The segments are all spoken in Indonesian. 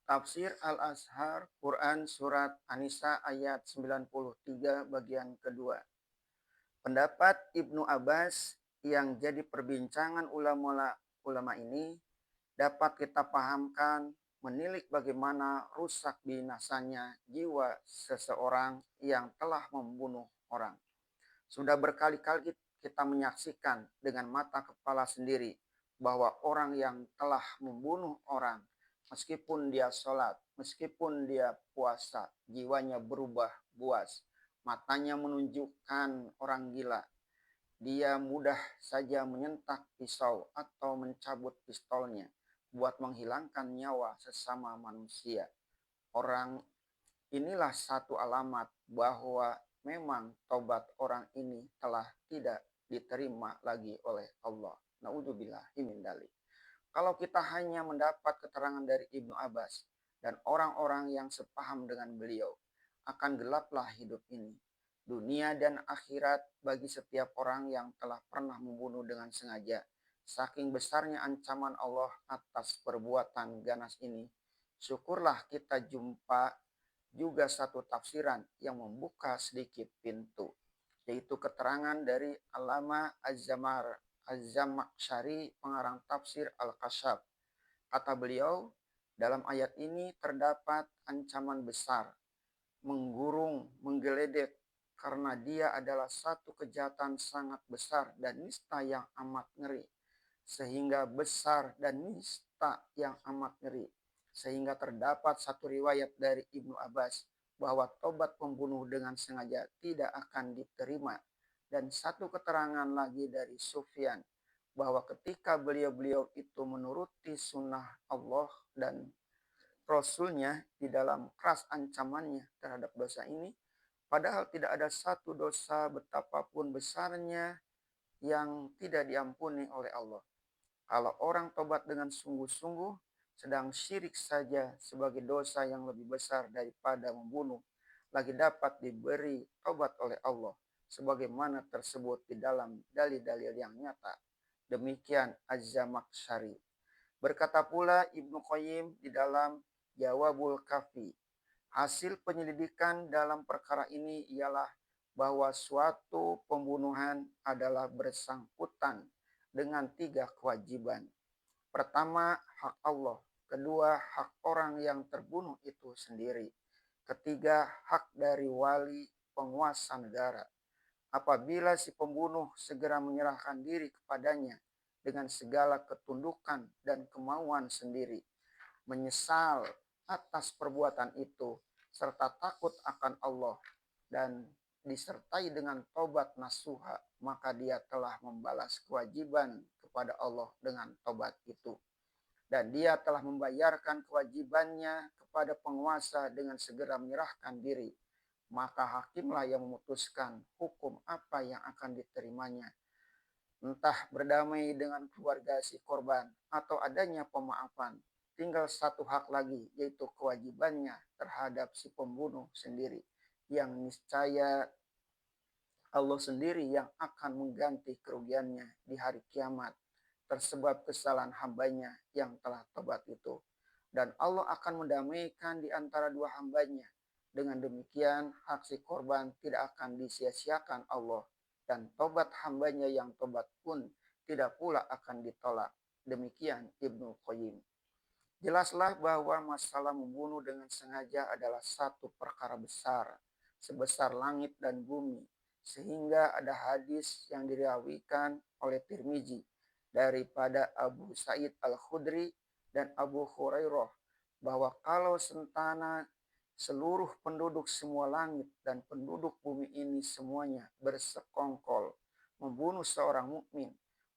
Tafsir Al-Azhar Quran Surat An-Nisa ayat 93 bagian kedua. Pendapat Ibnu Abbas yang jadi perbincangan ulama ini dapat kita pahamkan menilik bagaimana rusak binasanya jiwa seseorang yang telah membunuh orang. Sudah berkali-kali kita menyaksikan dengan mata kepala sendiri bahwa orang yang telah membunuh orang, meskipun dia sholat, meskipun dia puasa, jiwanya berubah buas. Matanya menunjukkan orang gila. Dia mudah saja menyentak pisau atau mencabut pistolnya buat menghilangkan nyawa sesama manusia. Orang inilah satu alamat bahwa memang tobat orang ini telah tidak diterima lagi oleh Allah. Naudzubillah min dzalik. Kalau kita hanya mendapat keterangan dari Ibnu Abbas dan orang-orang yang sepaham dengan beliau, akan gelaplah hidup ini. Dunia dan akhirat bagi setiap orang yang telah pernah membunuh dengan sengaja. Saking besarnya ancaman Allah atas perbuatan ganas ini, syukurlah kita jumpa juga satu tafsiran yang membuka sedikit pintu, yaitu keterangan dari Alama Az-Zamakhsyari, pengarang tafsir Al-Kasyaf. Kata beliau, dalam ayat ini terdapat ancaman besar, menggurung, menggeledek, karena dia adalah satu kejahatan sangat besar dan nista yang amat ngeri. Sehingga besar dan nista yang amat ngeri. Sehingga terdapat satu riwayat dari Ibnu Abbas bahwa tobat pembunuh dengan sengaja tidak akan diterima. Dan satu keterangan lagi dari Sufyan bahwa ketika beliau-beliau itu menuruti sunnah Allah dan Rasulnya di dalam keras ancamannya terhadap dosa ini, padahal tidak ada satu dosa betapapun besarnya yang tidak diampuni oleh Allah. Kalau orang tobat dengan sungguh-sungguh, sedang syirik saja sebagai dosa yang lebih besar daripada membunuh, lagi dapat diberi tobat oleh Allah, sebagaimana tersebut di dalam dalil-dalil yang nyata. Demikian Az-Zamakhsyari. Berkata pula Ibnu Qayyim di dalam Jawabul Kafi, hasil penyelidikan dalam perkara ini ialah bahwa suatu pembunuhan adalah bersangkutan dengan tiga kewajiban. Pertama, hak Allah. Kedua, hak orang yang terbunuh itu sendiri. Ketiga, hak dari wali penguasa negara. Apabila si pembunuh segera menyerahkan diri kepadanya dengan segala ketundukan dan kemauan sendiri, menyesal atas perbuatan itu, serta takut akan Allah, dan disertai dengan tobat nasuha, maka dia telah membalas kewajiban kepada Allah dengan tobat itu. Dan dia telah membayarkan kewajibannya kepada penguasa dengan segera menyerahkan diri. Maka hakimlah yang memutuskan hukum apa yang akan diterimanya. Entah berdamai dengan keluarga si korban atau adanya pemaafan. Tinggal satu hak lagi, yaitu kewajibannya terhadap si pembunuh sendiri, yang niscaya Allah sendiri yang akan mengganti kerugiannya di hari kiamat tersebab kesalahan hambanya yang telah tobat itu. Dan Allah akan mendamaikan di antara dua hambanya. Dengan demikian hak si korban tidak akan disia-siakan Allah. Dan tobat hambanya yang tobat pun tidak pula akan ditolak. Demikian Ibnu Qayyim. Jelaslah bahwa masalah membunuh dengan sengaja adalah satu perkara besar, sebesar langit dan bumi. Sehingga ada hadis yang diriwayatkan oleh Tirmizi daripada Abu Sa'id Al-Khudri dan Abu Hurairah, bahwa kalau sentana seluruh penduduk semua langit dan penduduk bumi ini semuanya bersekongkol membunuh seorang mukmin,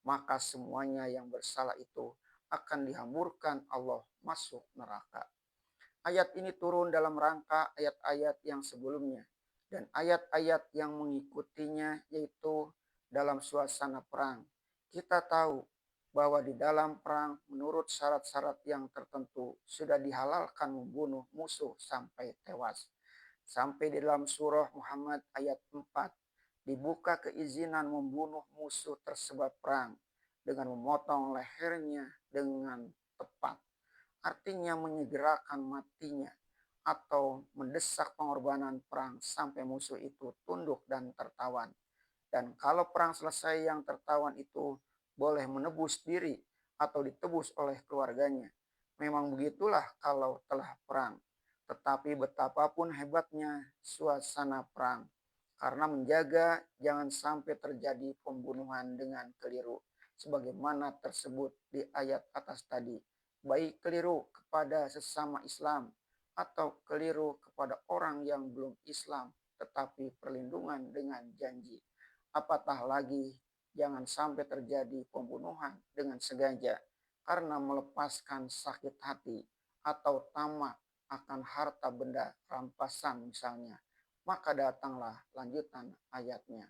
maka semuanya yang bersalah itu akan dihamburkan Allah masuk neraka. Ayat ini turun dalam rangka ayat-ayat yang sebelumnya dan ayat-ayat yang mengikutinya, yaitu dalam suasana perang. Kita tahu bahwa di dalam perang menurut syarat-syarat yang tertentu sudah dihalalkan membunuh musuh sampai tewas. Sampai di dalam surah Muhammad ayat 4 dibuka keizinan membunuh musuh tersebab perang dengan memotong lehernya dengan tepat. artinya menyegerakan matinya atau mendesak pengorbanan perang sampai musuh itu tunduk dan tertawan. Dan kalau perang selesai, yang tertawan itu boleh menebus diri atau ditebus oleh keluarganya. Memang begitulah kalau telah perang. Tetapi betapapun hebatnya suasana perang, karena menjaga jangan sampai terjadi pembunuhan dengan keliru, sebagaimana tersebut di ayat atas tadi, baik keliru kepada sesama Islam atau keliru kepada orang yang belum Islam, tetapi perlindungan dengan janji. Apatah lagi jangan sampai terjadi pembunuhan dengan sengaja karena melepaskan sakit hati atau tamak akan harta benda rampasan misalnya. Maka datanglah lanjutan ayatnya.